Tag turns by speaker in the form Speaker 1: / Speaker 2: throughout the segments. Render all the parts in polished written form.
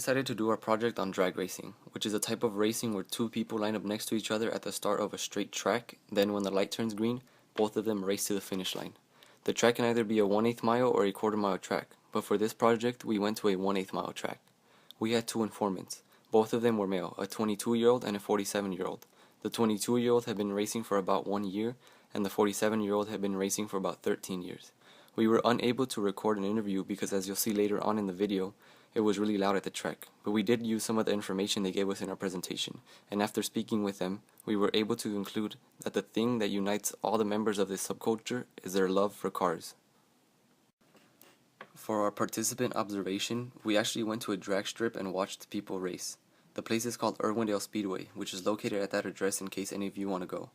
Speaker 1: decided to do our project on drag racing, which is a type of racing where two people line up next to each other at the start of a straight track, then when the light turns green, both of them race to the finish line. The track can either be a 1/8 mile or a 1/4 mile track, but for this project we went to a 1/8 mile track. We had two informants. Both of them were male, a 22-year-old and a 47-year-old. The 22-year-old had been racing for about 1 year, and the 47-year-old had been racing for about 13 years. We were unable to record an interview because, as you'll see later on in the video, it was really loud at the track, but we did use some of the information they gave us in our presentation, and after speaking with them, we were able to conclude that the thing that unites all the members of this subculture is their love for cars. For our participant observation, we actually went to a drag strip and watched people race. The place is called Irwindale Speedway, which is located at that address in case any of you want to go.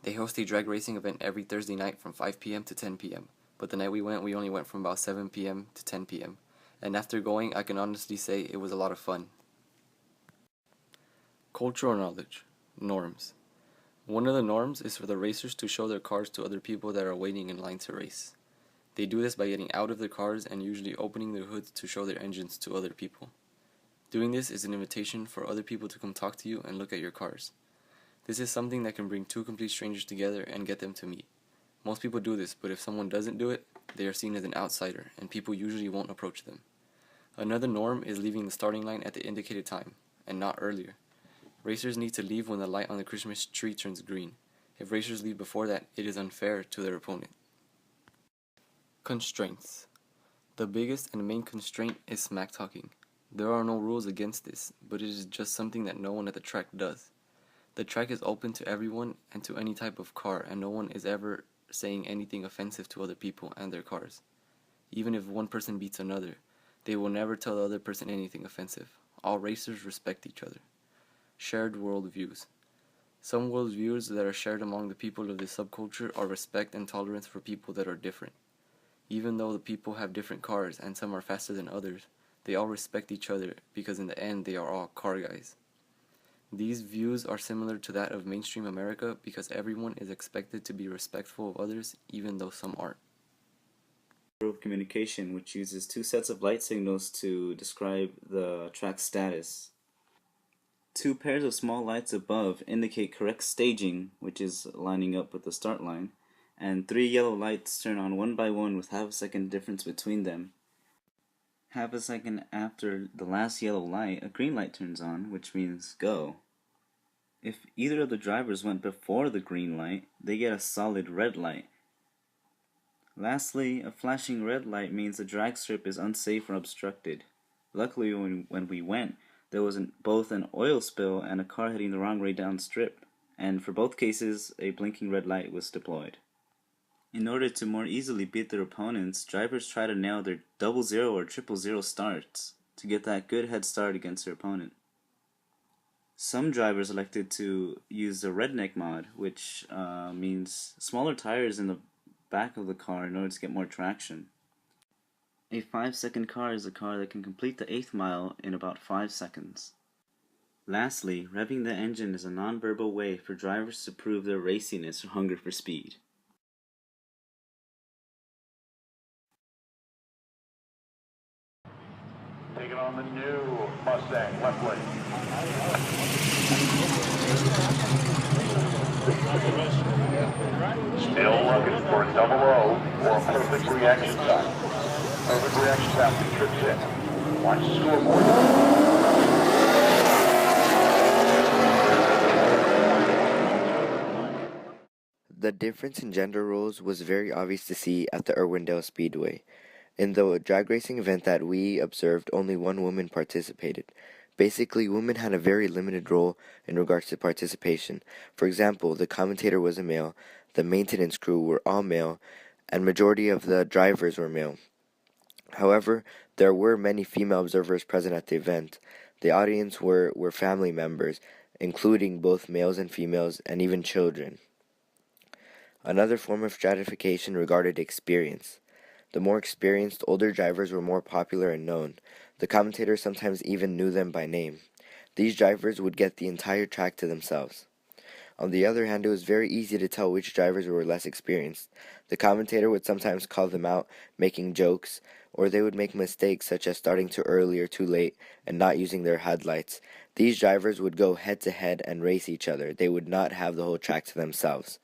Speaker 1: They host a drag racing event every Thursday night from 5 p.m. to 10 p.m., but the night we only went from about 7 p.m. to 10 p.m. And after going, I can honestly say it was a lot of fun. Cultural knowledge. Norms. One of the norms is for the racers to show their cars to other people that are waiting in line to race. They do this by getting out of their cars and usually opening their hoods to show their engines to other people. Doing this is an invitation for other people to come talk to you and look at your cars. This is something that can bring two complete strangers together and get them to meet. Most people do this, but if someone doesn't do it, they are seen as an outsider and people usually won't approach them. Another norm is leaving the starting line at the indicated time, and not earlier. Racers need to leave when the light on the Christmas tree turns green. If racers leave before that, it is unfair to their opponent. Constraints. The biggest and main constraint is smack talking. There are no rules against this, but it is just something that no one at the track does. The track is open to everyone and to any type of car, and no one is ever saying anything offensive to other people and their cars. Even if one person beats another, they will never tell the other person anything offensive. All racers respect each other. Shared worldviews. Some worldviews that are shared among the people of this subculture are respect and tolerance for people that are different. Even though the people have different cars and some are faster than others, they all respect each other because in the end they are all car guys. These views are similar to that of mainstream America because everyone is expected to be respectful of others even though some aren't.
Speaker 2: Of communication, which uses two sets of light signals to describe the track status. Two pairs of small lights above indicate correct staging, which is lining up with the start line, and three yellow lights turn on one by one with half a second difference between them. Half a second after the last yellow light, a green light turns on, which means go. If either of the drivers went before the green light, they get a solid red light. Lastly, a flashing red light means the drag strip is unsafe or obstructed. Luckily, when we went, there was both an oil spill and a car heading the wrong way down strip, and for both cases, a blinking red light was deployed. In order to more easily beat their opponents, drivers try to nail their 00 or 000 starts to get that good head start against their opponent. Some drivers elected to use the redneck mod, which means smaller tires in the back of the car in order to get more traction. A 5-second car is a car that can complete the 8th mile in about 5 seconds. Lastly, revving the engine is a non-verbal way for drivers to prove their raciness or hunger for speed.
Speaker 3: Taking on the new Mustang left lane. Still looking for a 00 or a perfect reaction time. Perfect reaction time when he trips in. Watch the scoreboard.
Speaker 4: The difference in gender roles was very obvious to see at the Irwindale Speedway. In the drag racing event that we observed, only one woman participated. Basically, women had a very limited role in regards to participation. For example, the commentator was a male, the maintenance crew were all male, and majority of the drivers were male. However, there were many female observers present at the event. The audience were family members, including both males and females, and even children. Another form of stratification regarded experience. The more experienced, older drivers were more popular and known. The commentators sometimes even knew them by name. These drivers would get the entire track to themselves. On the other hand, it was very easy to tell which drivers were less experienced. The commentator would sometimes call them out, making jokes, or they would make mistakes such as starting too early or too late and not using their headlights. These drivers would go head to head and race each other. They would not have the whole track to themselves.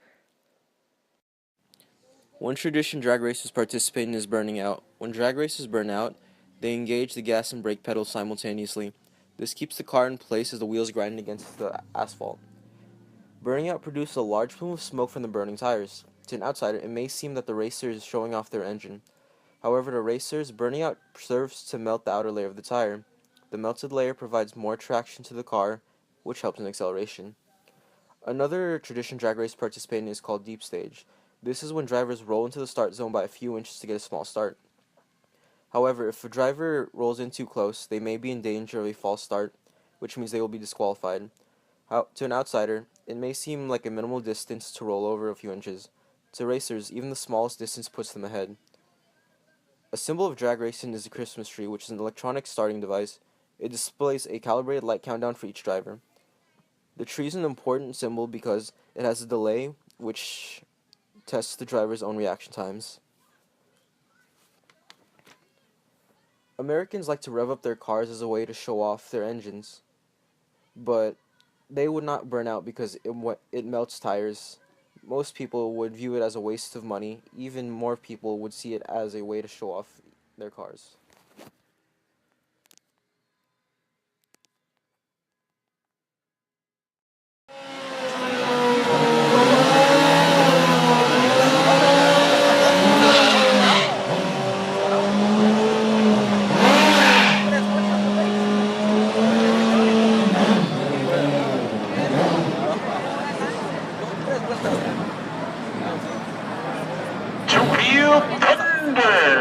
Speaker 5: One tradition drag racers participate in is burning out. When drag racers burn out, they engage the gas and brake pedals simultaneously. This keeps the car in place as the wheels grind against the asphalt. Burning out produces a large plume of smoke from the burning tires. To an outsider, it may seem that the racer is showing off their engine. However, to racers, burning out serves to melt the outer layer of the tire. The melted layer provides more traction to the car, which helps in acceleration. Another tradition drag race participate in is called deep stage. This is when drivers roll into the start zone by a few inches to get a small start. However, if a driver rolls in too close, they may be in danger of a false start, which means they will be disqualified. To an outsider, it may seem like a minimal distance to roll over a few inches. To racers, even the smallest distance puts them ahead. A symbol of drag racing is the Christmas tree, which is an electronic starting device. It displays a calibrated light countdown for each driver. The tree is an important symbol because it has a delay, which tests the driver's own reaction times. Americans like to rev up their cars as a way to show off their engines, but they would not burn out because it melts tires. Most people would view it as a waste of money. Even more people would see it as a way to show off their cars.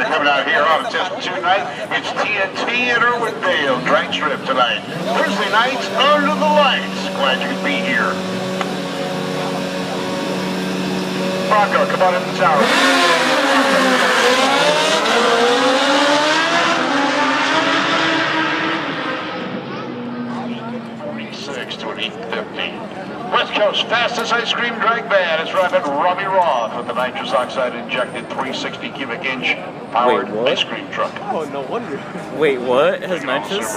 Speaker 3: Coming out here on Test tonight, it's TNT at Irwindale drag strip tonight. Thursday nights under the lights. Glad you could be here. Bronco, come on in the tower. 46 to an 850. West Coast fastest ice cream drag band is driving Robbie Roth with the nitrous oxide injected 360 cubic inch powered ice cream truck.
Speaker 5: Oh, no wonder.
Speaker 2: Wait, what? It has nitrous?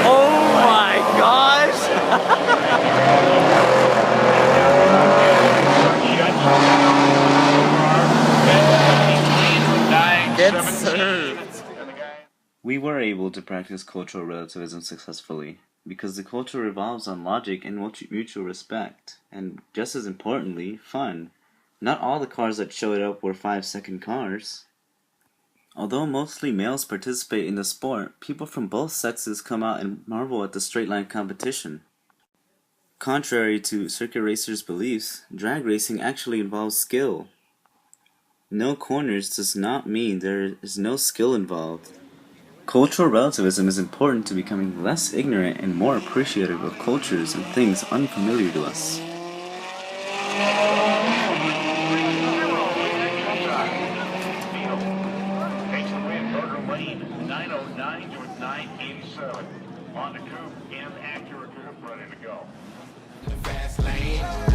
Speaker 5: Oh my gosh!
Speaker 3: Get
Speaker 5: served.
Speaker 2: We were able to practice cultural relativism successfully because the culture revolves on logic and mutual respect, and just as importantly, fun. Not all the cars that showed up were 5-second cars. Although mostly males participate in the sport, people from both sexes come out and marvel at the straight line competition. Contrary to circuit racers' beliefs, drag racing actually involves skill. No corners does not mean there is no skill involved. Cultural relativism is important to becoming less ignorant and more appreciative of cultures and things unfamiliar to us.
Speaker 3: Takes the win, Burger Lane, 909 to a 987. Honda Coupe and Acura Coupe ready to go.
Speaker 6: Fast lane.